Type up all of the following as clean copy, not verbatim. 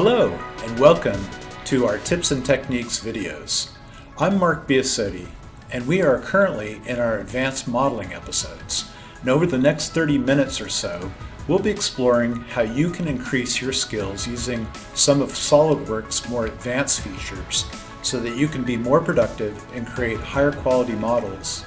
Hello and welcome to our Tips and Techniques videos. I'm Mark Biasotti and we are currently in our advanced modeling episodes. And over the next 30 minutes or so, we'll be exploring how you can increase your skills using some of SolidWorks' more advanced features so that you can be more productive and create higher quality models.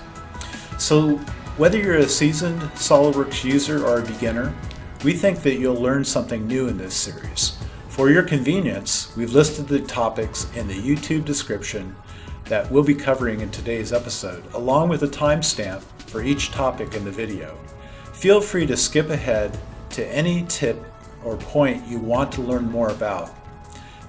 So whether you're a seasoned SolidWorks user or a beginner, we think that you'll learn something new in this series. For your convenience, we've listed the topics in the YouTube description that we'll be covering in today's episode, along with a timestamp for each topic in the video. Feel free to skip ahead to any tip or point you want to learn more about.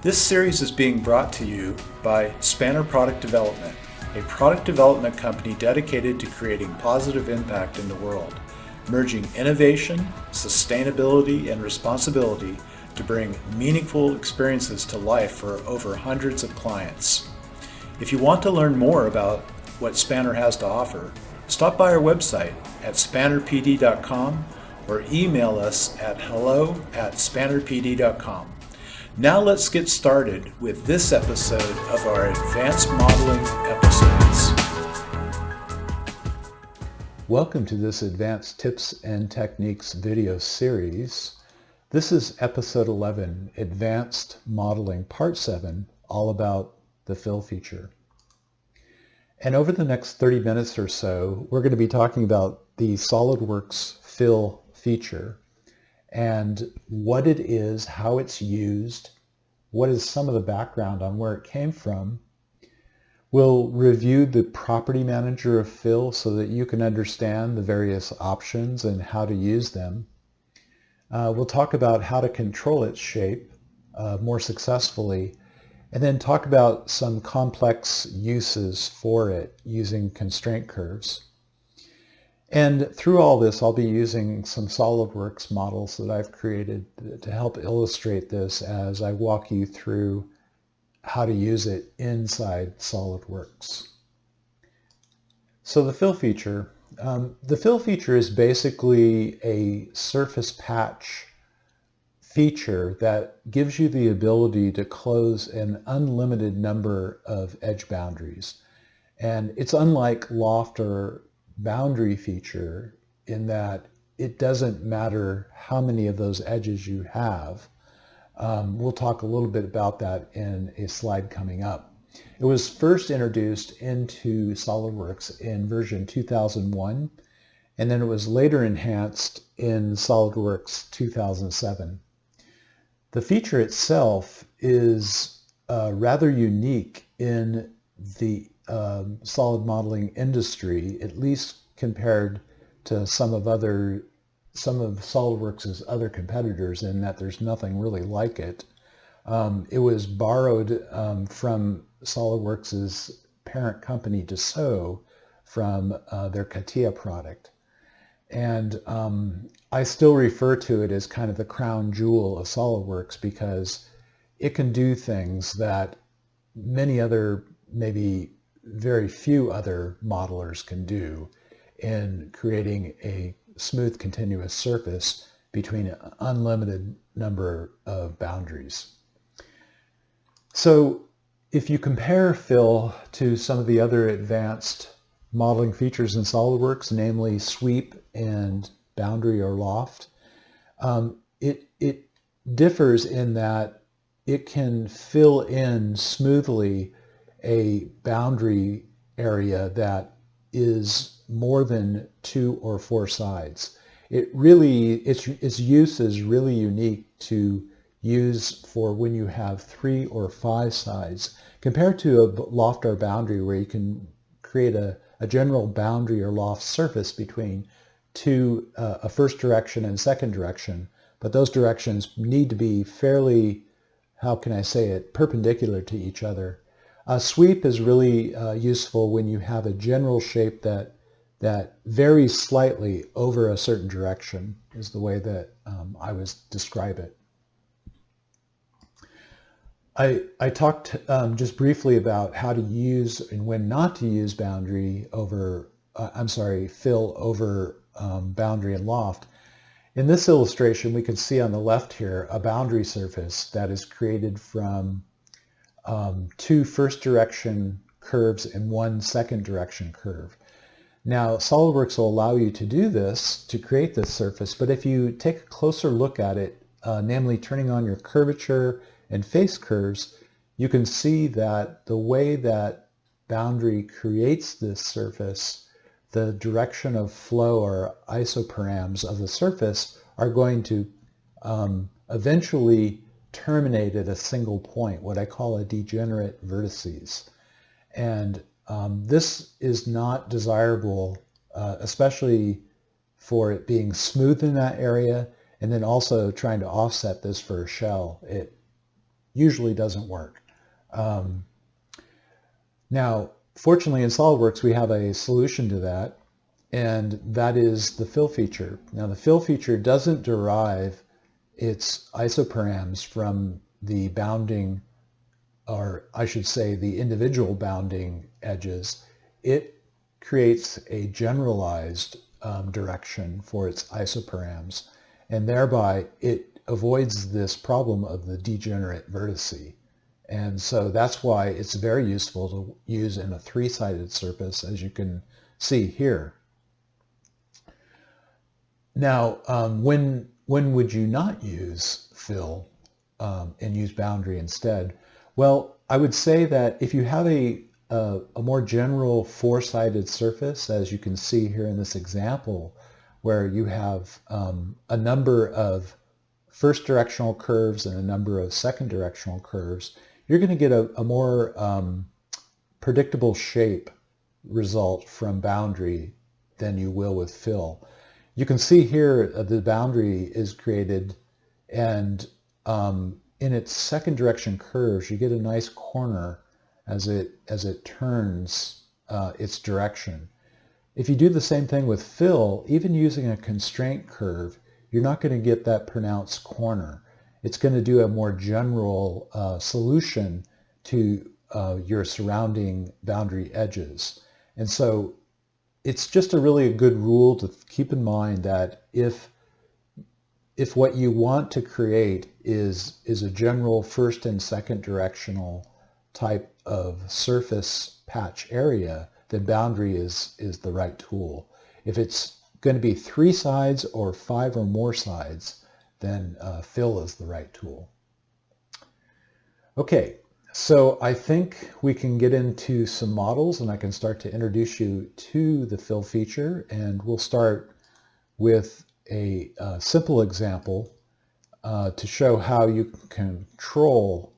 This series is being brought to you by Spanner Product Development, a product development company dedicated to creating positive impact in the world, merging innovation, sustainability, and responsibility to bring meaningful experiences to life for over hundreds of clients. If you want to learn more about what Spanner has to offer, stop by our website at spannerpd.com or email us at hello@spannerpd.com. Now let's get started with this episode of our Advanced Modeling episodes. Welcome to this Advanced Tips and Techniques video series. This is episode 11, Advanced Modeling, part 7, all about the fill feature. And over the next 30 minutes or so, we're going to be talking about the SolidWorks fill feature and what it is, how it's used, what is some of the background on where it came from. We'll review the property manager of fill so that you can understand the various options and how to use them. We'll talk about how to control its shape more successfully, and then talk about some complex uses for it using constraint curves. And through all this, I'll be using some SolidWorks models that I've created to help illustrate this as I walk you through how to use it inside SolidWorks. So the fill feature. The fill feature is basically a surface patch feature that gives you the ability to close an unlimited number of edge boundaries. And it's unlike loft or boundary feature in that it doesn't matter how many of those edges you have. We'll talk a little bit about that in a slide coming up. It was first introduced into SolidWorks in version 2001, and then it was later enhanced in SolidWorks 2007. The feature itself is rather unique in the solid modeling industry, at least compared to some of SolidWorks' other competitors, in that there's nothing really like it. It was borrowed from SolidWorks' parent company Dassault from their CATIA product. And I still refer to it as kind of the crown jewel of SolidWorks because it can do things that many other, maybe very few other modelers can do in creating a smooth continuous surface between an unlimited number of boundaries. So if you compare fill to some of the other advanced modeling features in SolidWorks, namely sweep and boundary or loft, it differs in that it can fill in smoothly a boundary area that is more than 2 or 4 sides. Its use is really unique to use for when you have 3 or 5 sides, compared to a loft or boundary where you can create a general boundary or loft surface between a first direction and second direction, but those directions need to be fairly, how can I say it, perpendicular to each other. A sweep is really useful when you have a general shape that varies slightly over a certain direction, is the way that I would describe it. I talked just briefly about how to use and when not to use fill over boundary and loft. In this illustration, we can see on the left here a boundary surface that is created from two first direction curves and one second direction curve. Now, SolidWorks will allow you to do this, to create this surface, but if you take a closer look at it, namely turning on your curvature and face curves, you can see that the way that boundary creates this surface, the direction of flow or isoparams of the surface are going to eventually terminate at a single point, what I call a degenerate vertices. And this is not desirable, especially for it being smooth in that area, and then also trying to offset this for a shell. It usually doesn't work. Now, fortunately in SolidWorks we have a solution to that, and that is the fill feature. Now, the fill feature doesn't derive its isoparams from the bounding, or I should say the individual bounding edges. It creates a generalized direction for its isoparams, and thereby it avoids this problem of the degenerate vertice. And so that's why it's very useful to use in a three-sided surface, as you can see here. Now, when would you not use fill and use boundary instead? Well, I would say that if you have a more general four-sided surface, as you can see here in this example, where you have a number of first directional curves and a number of second directional curves, you're going to get a more predictable shape result from boundary than you will with fill. You can see here the boundary is created, and in its second direction curves you get a nice corner as it turns its direction. If you do the same thing with fill, even using a constraint curve, you're not going to get that pronounced corner. It's going to do a more general solution to your surrounding boundary edges. And so it's just a good rule to keep in mind that if what you want to create is a general first and second directional type of surface patch area, then boundary is the right tool. If it's going to be three sides or five or more sides, then fill is the right tool. Okay, so I think we can get into some models, and I can start to introduce you to the fill feature, and we'll start with a simple example to show how you can control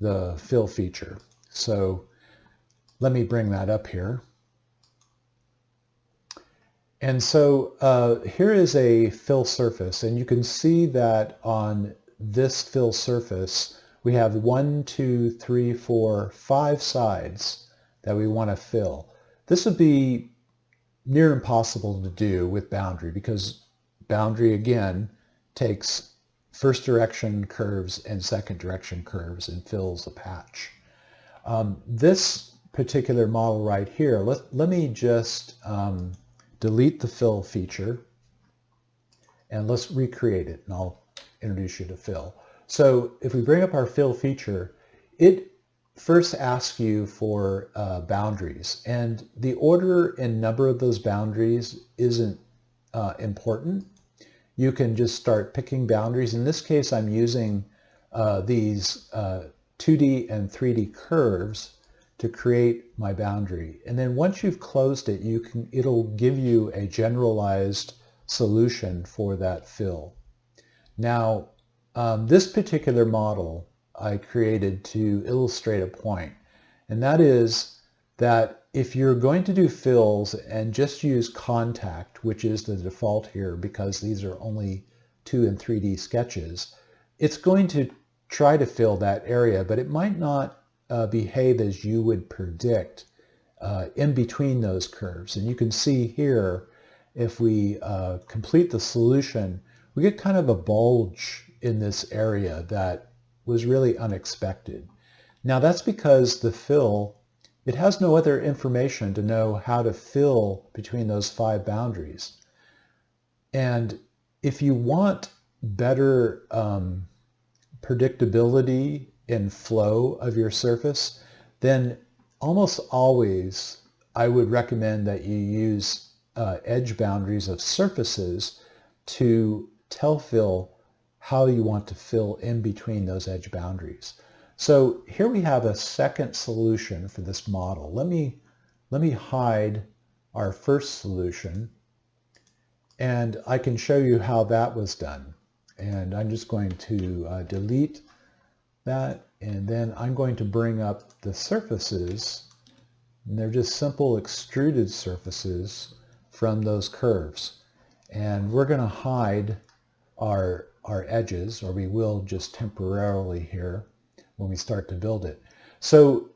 the fill feature. So let me bring that up here. And so here is a fill surface, and you can see that on this fill surface we have 1, 2, 3, 4, 5 sides that we want to fill. This would be near impossible to do with boundary, because boundary again takes first direction curves and second direction curves and fills a patch. This particular model right here, let me just delete the fill feature, and let's recreate it, and I'll introduce you to fill. So if we bring up our fill feature, it first asks you for boundaries, and the order and number of those boundaries isn't important. You can just start picking boundaries. In this case, I'm using these 2D and 3D curves to create my boundary. And then once you've closed it, it'll give you a generalized solution for that fill. Now, this particular model I created to illustrate a point, and that is that if you're going to do fills and just use contact, which is the default here because these are only 2 and 3D sketches, it's going to try to fill that area, but it might not behave as you would predict in between those curves. And you can see here, if we complete the solution, we get kind of a bulge in this area that was really unexpected. Now that's because the fill, it has no other information to know how to fill between those 5 boundaries. And if you want better predictability in flow of your surface, then almost always I would recommend that you use edge boundaries of surfaces to tell fill how you want to fill in between those edge boundaries. So here we have a second solution for this model. Let me hide our first solution, and I can show you how that was done. And I'm just going to delete that, and then I'm going to bring up the surfaces, and they're just simple extruded surfaces from those curves. And we're going to hide our edges, or we will just temporarily here when we start to build it. So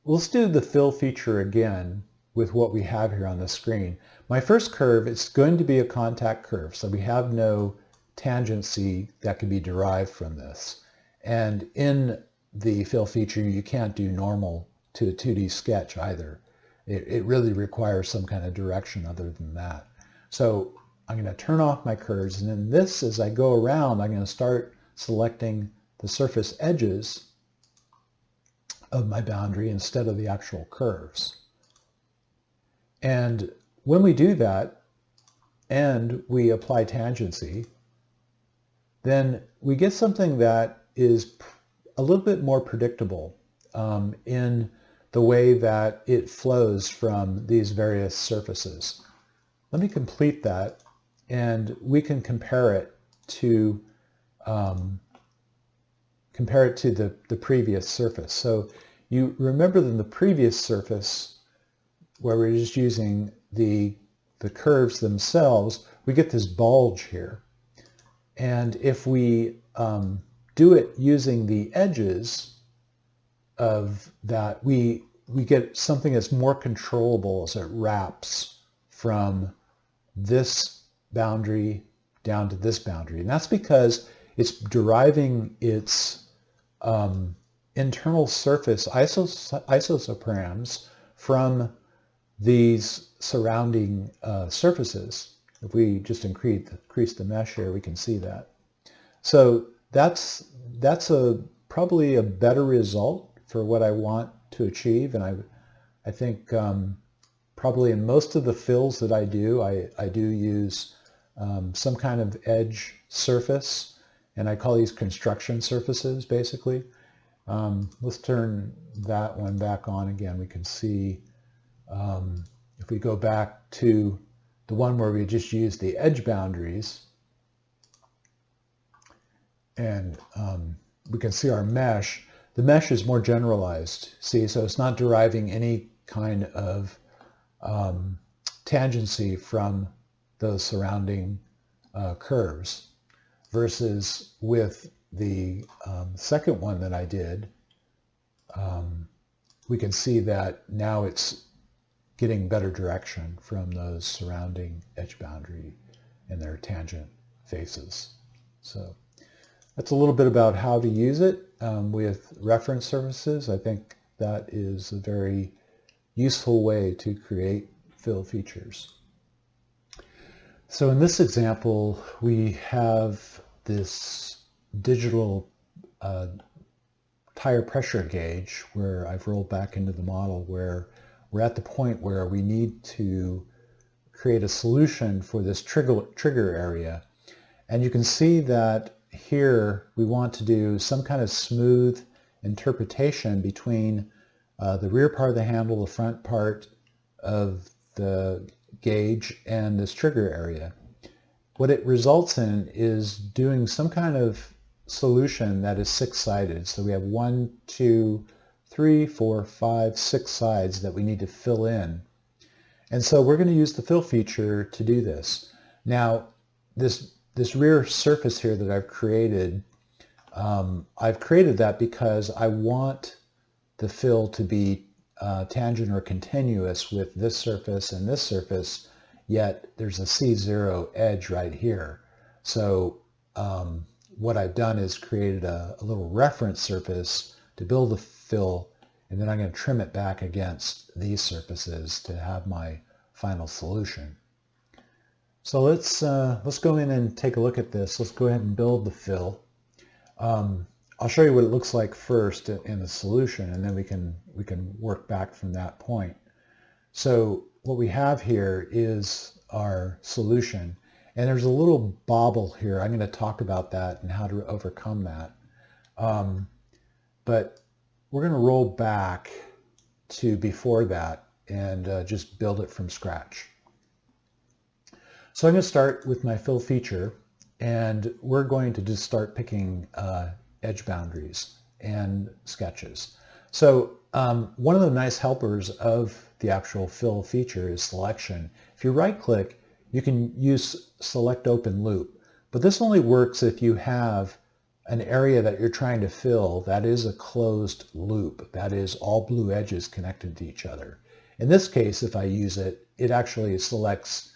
let's do the fill feature again with what we have here on the screen. My first curve is going to be a contact curve, so we have no tangency that can be derived from this. And in the fill feature, you can't do normal to a 2D sketch either. It really requires some kind of direction other than that. So I'm going to turn off my curves, and then this, as I go around, I'm going to start selecting the surface edges of my boundary instead of the actual curves. And when we do that, and we apply tangency, then we get something that is a little bit more predictable in the way that it flows from these various surfaces. Let me complete that, and we can compare it to the previous surface. So you remember that in the previous surface, where we're just using the curves themselves, we get this bulge here. And if we do it using the edges of that, we get something that's more controllable as it wraps from this boundary down to this boundary. And that's because it's deriving its internal surface isosoprams from these surrounding surfaces. If we just increase the mesh here, we can see that. So that's probably a better result for what I want to achieve. And I think probably in most of the fills that I do use some kind of edge surface, and I call these construction surfaces basically. Let's turn that one back on again. We can see if we go back to the one where we just use the edge boundaries, and we can see our mesh. The mesh is more generalized, see, so it's not deriving any kind of tangency from those surrounding curves, versus with the second one that I did, we can see that now it's getting better direction from those surrounding edge boundary and their tangent faces. So that's a little bit about how to use it with reference surfaces. I think that is a very useful way to create fill features. So in this example, we have this digital tire pressure gauge where I've rolled back into the model, where we're at the point where we need to create a solution for this trigger area. And you can see that here we want to do some kind of smooth interpretation between the rear part of the handle, the front part of the gauge, and this trigger area. What it results in is doing some kind of solution that is six-sided. So we have 1, 2, 3, 4, 5, 6 sides that we need to fill in. And so we're going to use the fill feature to do this. Now, this rear surface here that I've created that because I want the fill to be tangent or continuous with this surface and this surface, yet there's a C0 edge right here. So what I've done is created a little reference surface to build the fill, and then I'm going to trim it back against these surfaces to have my final solution. So let's go in and take a look at this. Let's go ahead and build the fill. I'll show you what it looks like first in the solution, and then we can work back from that point. So what we have here is our solution, and there's a little bobble here. I'm going to talk about that and how to overcome that. But we're going to roll back to before that and just build it from scratch. So I'm going to start with my fill feature, and we're going to just start picking edge boundaries and sketches. So one of the nice helpers of the actual fill feature is selection. If you right click, you can use select open loop, but this only works if you have an area that you're trying to fill that is a closed loop, that is all blue edges connected to each other. In this case, if I use it, it actually selects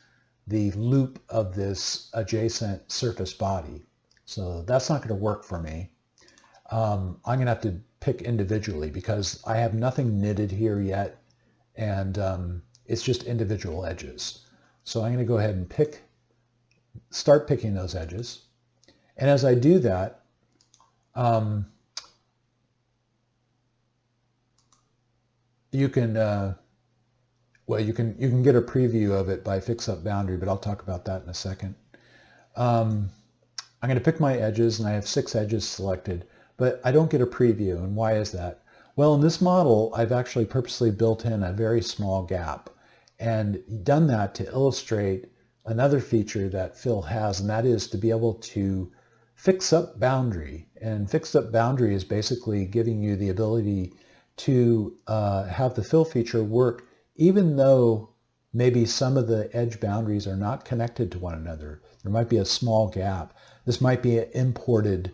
the loop of this adjacent surface body. So that's not going to work for me. I'm going to have to pick individually because I have nothing knitted here yet, and it's just individual edges. So I'm going to go ahead and start picking those edges. And as I do that, you can well, you can get a preview of it by fix up boundary, but I'll talk about that in a second. I'm going to pick my edges, and I have 6 edges selected, but I don't get a preview. And why is that? Well, in this model, I've actually purposely built in a very small gap and done that to illustrate another feature that fill has, and that is to be able to fix up boundary. And fixed up boundary is basically giving you the ability to have the fill feature work even though maybe some of the edge boundaries are not connected to one another. There might be a small gap. This might be an imported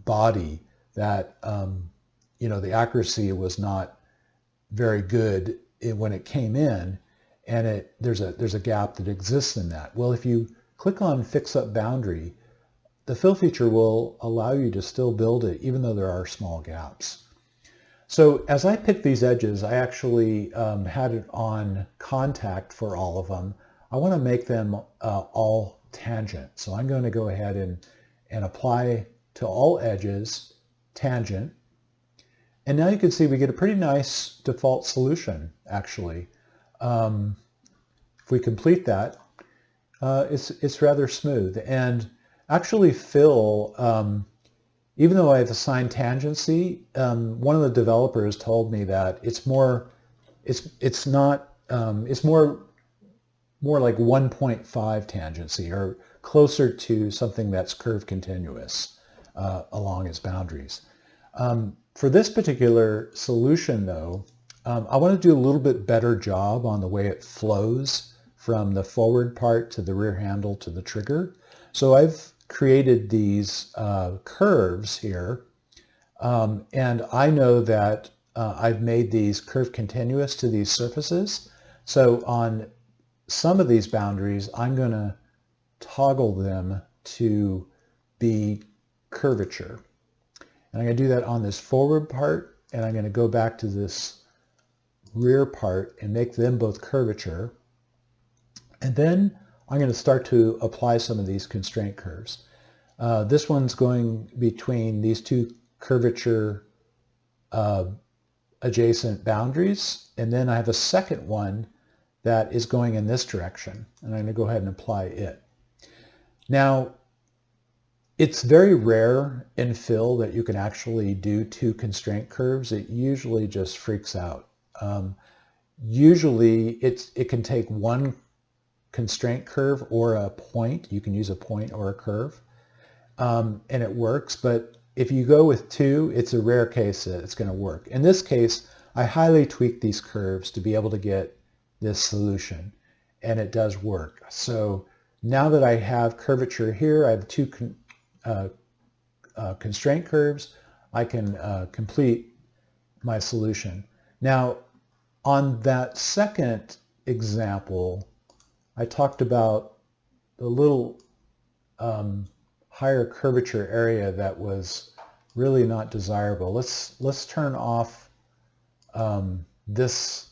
body that the accuracy was not very good when it came in, and there's a gap that exists in that. Well, if you click on Fix Up Boundary, the fill feature will allow you to still build it even though there are small gaps. So as I pick these edges, I actually had it on contact for all of them. I want to make them all tangent. So I'm going to go ahead and apply to all edges tangent. And now you can see we get a pretty nice default solution, actually. If we complete that, it's rather smooth. And actually fill, even though I have assigned tangency, one of the developers told me that it's more like 1.5 tangency, or closer to something that's curve continuous along its boundaries. For this particular solution, though, I want to do a little bit better job on the way it flows from the forward part to the rear handle to the trigger. So I've created these curves here, and I know that I've made these curve continuous to these surfaces. So on some of these boundaries, I'm going to toggle them to be curvature. And I'm going to do that on this forward part, and I'm going to go back to this rear part and make them both curvature. And then I'm going to start to apply some of these constraint curves. This one's going between these two curvature adjacent boundaries, and then I have a second one that is going in this direction, and I'm going to go ahead and apply it. Now, it's very rare in fill that you can actually do 2 constraint curves. It usually just freaks out. Usually it can take 1 constraint curve or a point. You can use a point or a curve, and it works. But if you go with 2, it's a rare case that it's going to work. In this case, I highly tweaked these curves to be able to get this solution, and it does work. So now that I have curvature here, I have 2 constraint curves, I can complete my solution. Now, on that second example, I talked about the little higher curvature area that was really not desirable. Let's turn off this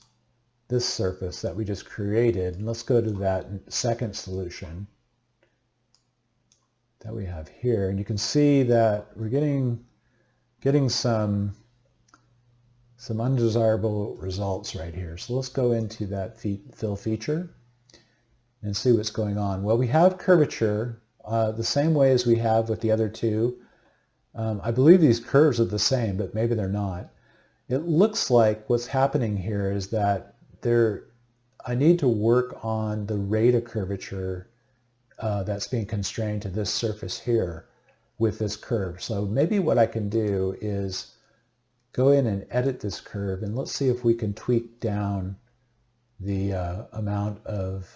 this surface that we just created. And let's go to that second solution that we have here. And you can see that we're getting some undesirable results right here. So let's go into that fill feature and see what's going on. Well, we have curvature the same way as we have with the other two. I believe these curves are the same, but maybe they're not. It looks like what's happening here is that I need to work on the rate of curvature that's being constrained to this surface here with this curve. So maybe what I can do is go in and edit this curve, and let's see if we can tweak down the amount of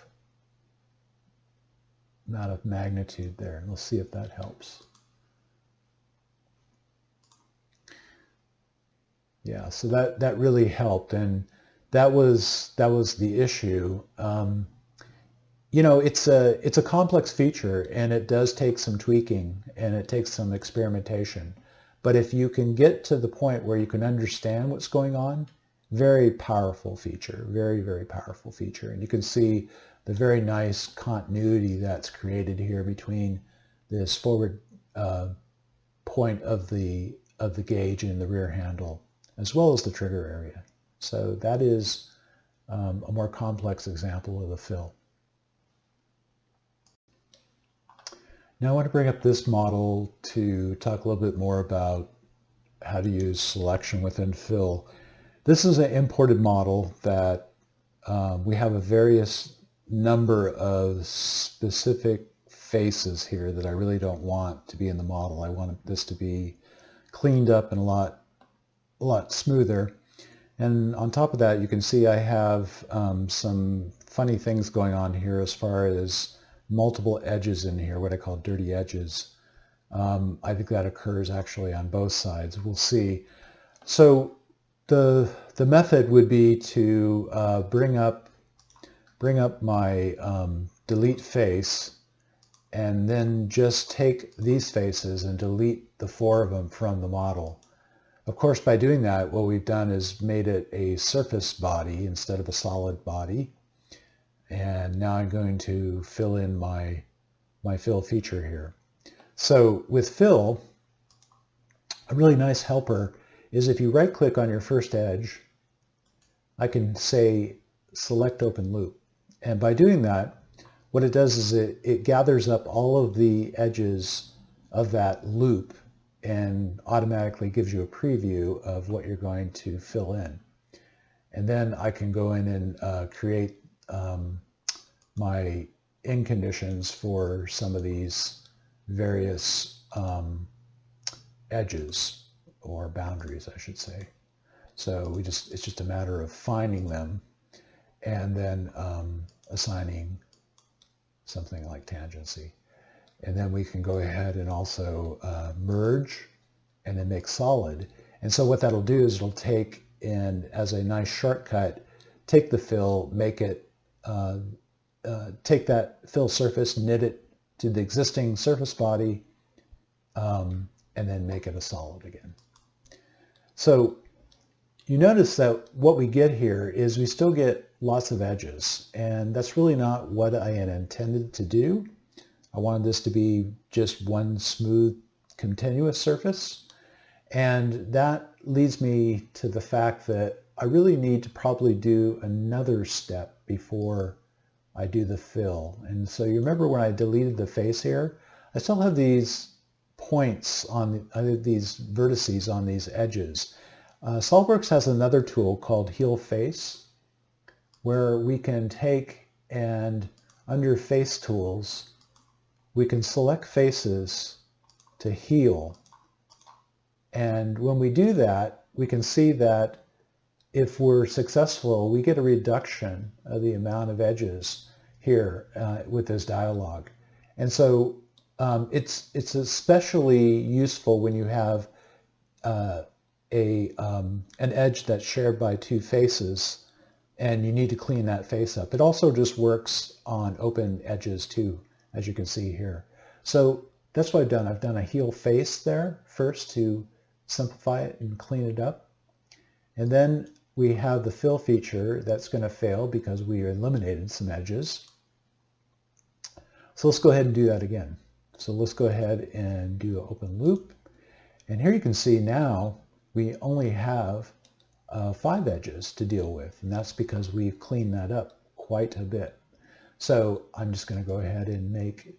magnitude there. And let's see if that helps. Yeah, so that really helped, and that was the issue. You know, it's a complex feature, and it does take some tweaking, and it takes some experimentation. But if you can get to the point where you can understand what's going on, very powerful feature, very, very powerful feature. And you can see the very nice continuity that's created here between this forward point of the gauge and the rear handle, as well as the trigger area. So that is a more complex example of the fill. Now I want to bring up this model to talk a little bit more about how to use selection within fill. This is an imported model that we have a various number of specific faces here that I really don't want to be in the model. I want this to be cleaned up and a lot smoother. And on top of that, you can see I have some funny things going on here as far as multiple edges in here, what I call dirty edges. I think that occurs actually on both sides. We'll see. So the method would be to bring up my delete face, and then just take these faces and delete the 4 of them from the model. Of course, by doing that, what we've done is made it a surface body instead of a solid body. And now I'm going to fill in my fill feature here. So with fill, a really nice helper is if you right-click on your first edge, I can say select open loop. And by doing that, what it does is it gathers up all of the edges of that loop and automatically gives you a preview of what you're going to fill in. And then I can go in and create my in conditions for some of these various edges, or boundaries, I should say. So it's just a matter of finding them and then assigning something like tangency. And then we can go ahead and also merge and then make solid. And so what that'll do is it'll take in, as a nice shortcut, take the fill, make it, take that fill surface, knit it to the existing surface body, and then make it a solid again. So you notice that what we get here is we still get lots of edges, and that's really not what I had intended to do. I wanted this to be just one smooth, continuous surface, and that leads me to the fact that I really need to probably do another step before I do the fill. And so you remember when I deleted the face here, I still have these points on these vertices on these edges. SolidWorks has another tool called Heal Face, where we can take and under Face Tools, we can select faces to heal. And when we do that, we can see that if we're successful, we get a reduction of the amount of edges here with this dialog. And so it's especially useful when you have an edge that's shared by 2 faces and you need to clean that face up. It also just works on open edges too, as you can see here. So that's what I've done. I've done a heal face there first to simplify it and clean it up. And then we have the fill feature that's going to fail because we eliminated some edges. So let's go ahead and do that again. So let's go ahead and do an open loop. And here you can see now we only have 5 edges to deal with, and that's because we've cleaned that up quite a bit. So I'm just going to go ahead and make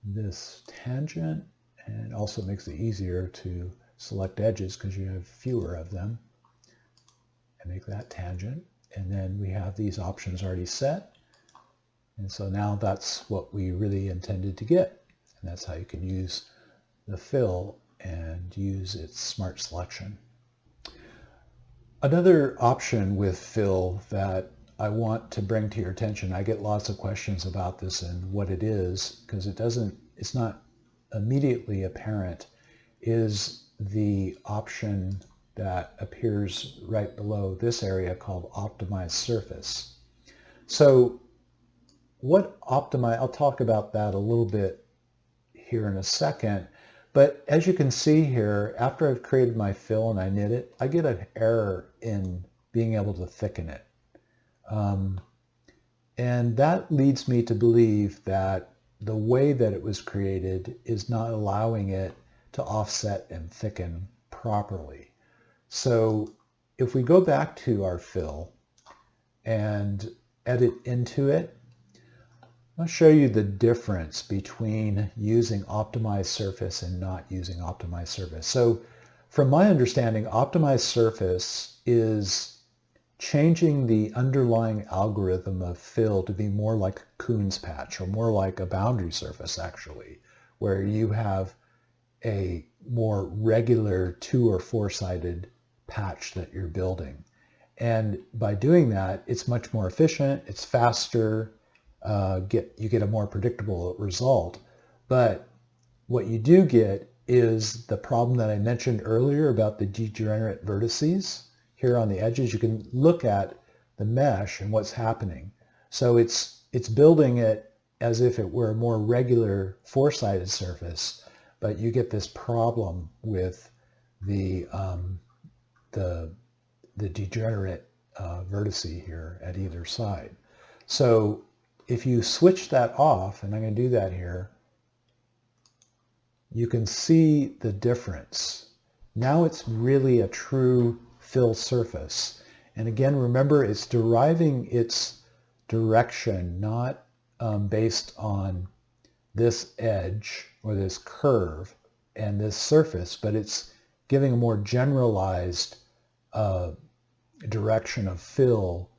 this tangent, and it also makes it easier to select edges because you have fewer of them. And make that tangent, and then we have these options already set. And so now that's what we really intended to get. And that's how you can use the fill and use its smart selection. Another option with fill that I want to bring to your attention, I get lots of questions about this and what it is, because it's not immediately apparent, is the option that appears right below this area called Optimize Surface. So I'll talk about that a little bit here in a second, but as you can see here, after I've created my fill and I knit it, I get an error in being able to thicken it. And that leads me to believe that the way that it was created is not allowing it to offset and thicken properly. So if we go back to our fill and edit into it, I'll show you the difference between using optimized surface and not using optimized surface. So from my understanding, optimized surface is changing the underlying algorithm of fill to be more like a Kuhn's patch, or more like a boundary surface actually, where you have a more regular 2 or 4-sided patch that you're building. And by doing that, it's much more efficient, it's faster, you get a more predictable result. But what you do get is the problem that I mentioned earlier about the degenerate vertices. Here on the edges, you can look at the mesh and what's happening. So it's building it as if it were a more regular 4-sided surface, but you get this problem with the degenerate vertice here at either side. So if you switch that off, and I'm going to do that here, you can see the difference. Now it's really a true fill surface. And again, remember, it's deriving its direction not based on this edge or this curve and this surface, but it's giving a more generalized direction of fill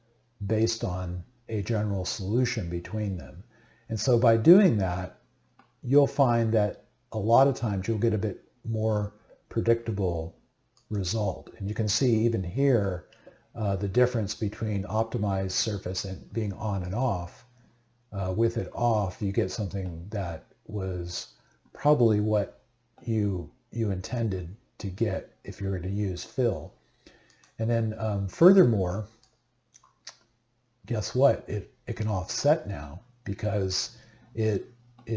based on a general solution between them. And so by doing that, you'll find that a lot of times you'll get a bit more predictable result. And you can see even here the difference between optimized surface and being on and off. With it off, you get something that was probably what you intended to get if you were to use fill. And then furthermore, guess what? It can offset now because it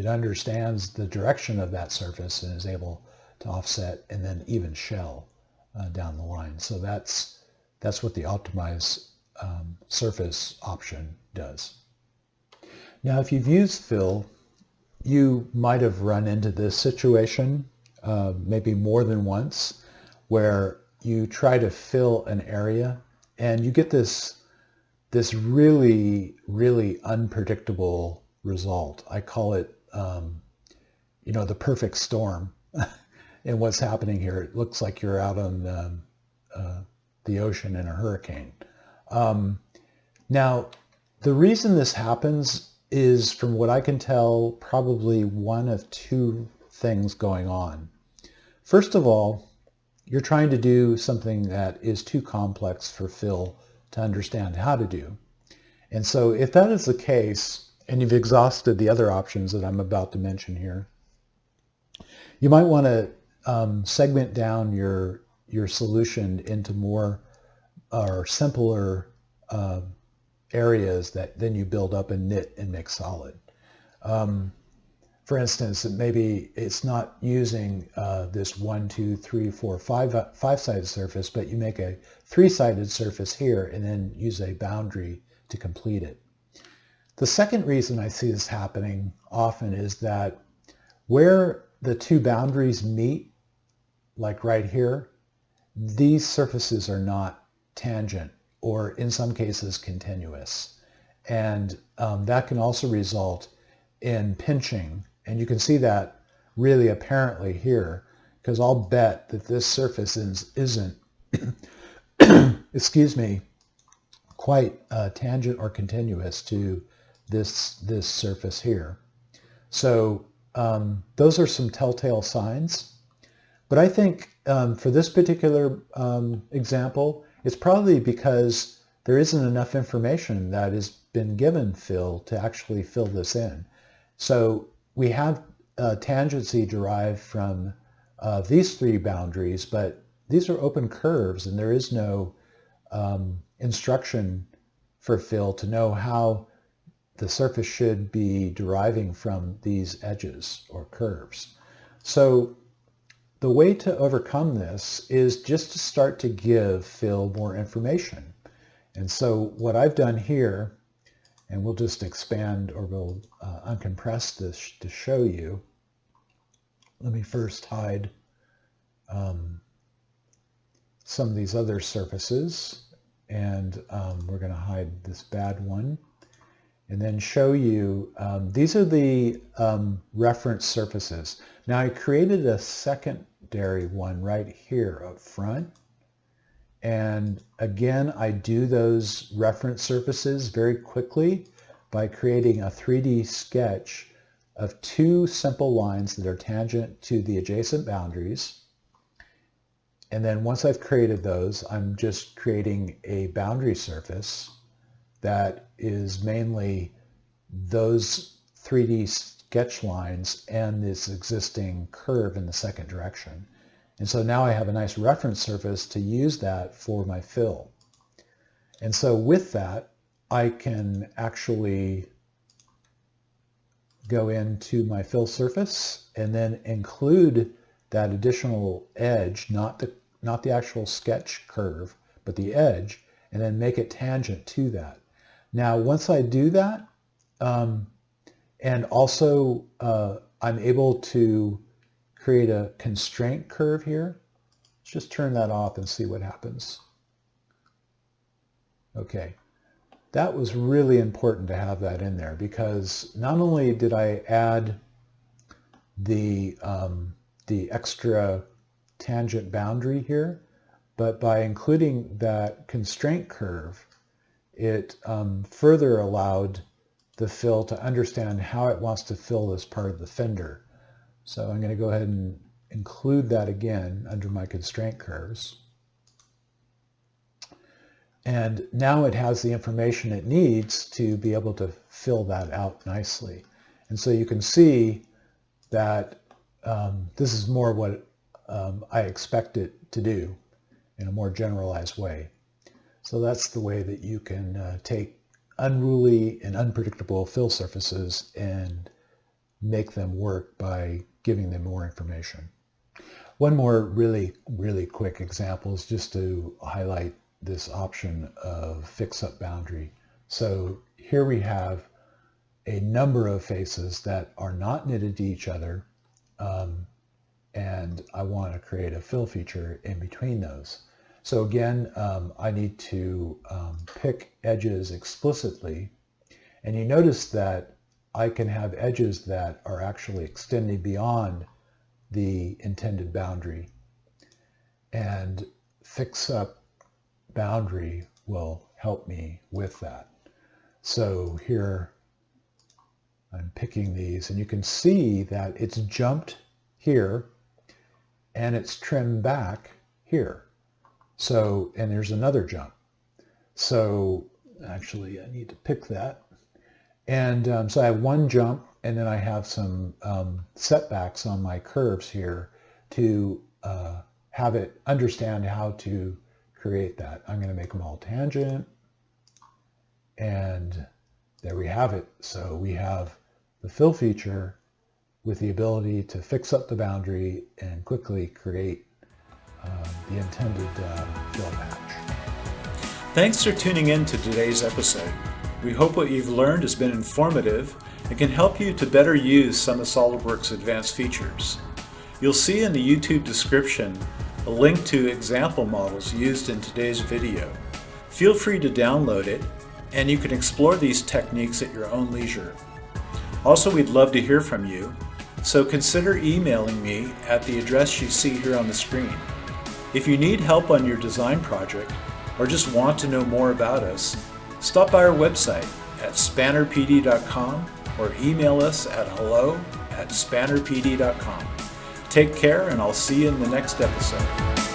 understands the direction of that surface and is able to offset and then even shell down the line. So that's what the optimize surface option does. Now, if you've used fill, you might have run into this situation maybe more than once, where you try to fill an area and you get this really, really unpredictable result. I call it, the perfect storm. And what's happening here, it looks like you're out on the ocean in a hurricane. Now, the reason this happens is, from what I can tell, probably one of 2 things going on. First of all, you're trying to do something that is too complex for fill to understand how to do. And so if that is the case, and you've exhausted the other options that I'm about to mention here, you might want to segment down your solution into more or simpler areas that then you build up and knit and make solid. For instance, maybe it's not using this 1, 2, 3, 4, 5-sided surface, but you make a 3-sided surface here and then use a boundary to complete it. The second reason I see this happening often is that where the two boundaries meet, like right here, these surfaces are not tangent or in some cases continuous. And that can also result in pinching. And you can see that really apparently here, because I'll bet that this surface isn't, excuse me, quite tangent or continuous to this surface here. So those are some telltale signs. But I think for this particular example, it's probably because there isn't enough information that has been given Phil to actually fill this in. So we have tangency derived from these three boundaries, but these are open curves and there is no instruction for Phil to know how the surface should be deriving from these edges or curves. So the way to overcome this is just to start to give Phil more information. And so what I've done here, and we'll just expand or we'll uncompress this to show you. Let me first hide some of these other surfaces, and we're going to hide this bad one, and then show you, these are the reference surfaces. Now I created a secondary one right here up front. And again, I do those reference surfaces very quickly by creating a 3D sketch of two simple lines that are tangent to the adjacent boundaries. And then once I've created those, I'm just creating a boundary surface that is mainly those 3D sketch lines and this existing curve in the second direction. And so now I have a nice reference surface to use that for my fill. And so with that, I can actually go into my fill surface and then include that additional edge, not the actual sketch curve, but the edge, and then make it tangent to that. Now, once I do that, and also I'm able to create a constraint curve here. Let's just turn that off and see what happens. Okay, that was really important to have that in there because not only did I add the extra tangent boundary here, but by including that constraint curve, it further allowed the fill to understand how it wants to fill this part of the fender. So I'm going to go ahead and include that again under my constraint curves. And now it has the information it needs to be able to fill that out nicely. And so you can see that this is more what I expect it to do in a more generalized way. So that's the way that you can take unruly and unpredictable fill surfaces and make them work by giving them more information. One more really quick example is just to highlight this option of fix-up boundary. So here we have a number of faces that are not knitted to each other, and I want to create a fill feature in between those. So again, I need to pick edges explicitly, and you notice that I can have edges that are actually extending beyond the intended boundary, and fix up boundary will help me with that. So here I'm picking these, and you can see that it's jumped here and it's trimmed back here. So, and there's another jump. So actually I need to pick that. And so I have one jump, and then I have some setbacks on my curves here to have it understand how to create that. I'm going to make them all tangent, and there we have it. So we have the fill feature with the ability to fix up the boundary and quickly create the intended fill patch. Thanks for tuning in to today's episode. We hope what you've learned has been informative and can help you to better use some of SolidWorks' advanced features. You'll see in the YouTube description a link to example models used in today's video. Feel free to download it, and you can explore these techniques at your own leisure. Also, we'd love to hear from you, so consider emailing me at the address you see here on the screen. If you need help on your design project or just want to know more about us, stop by our website at spannerpd.com or email us at hello@spannerpd.com. Take care, and I'll see you in the next episode.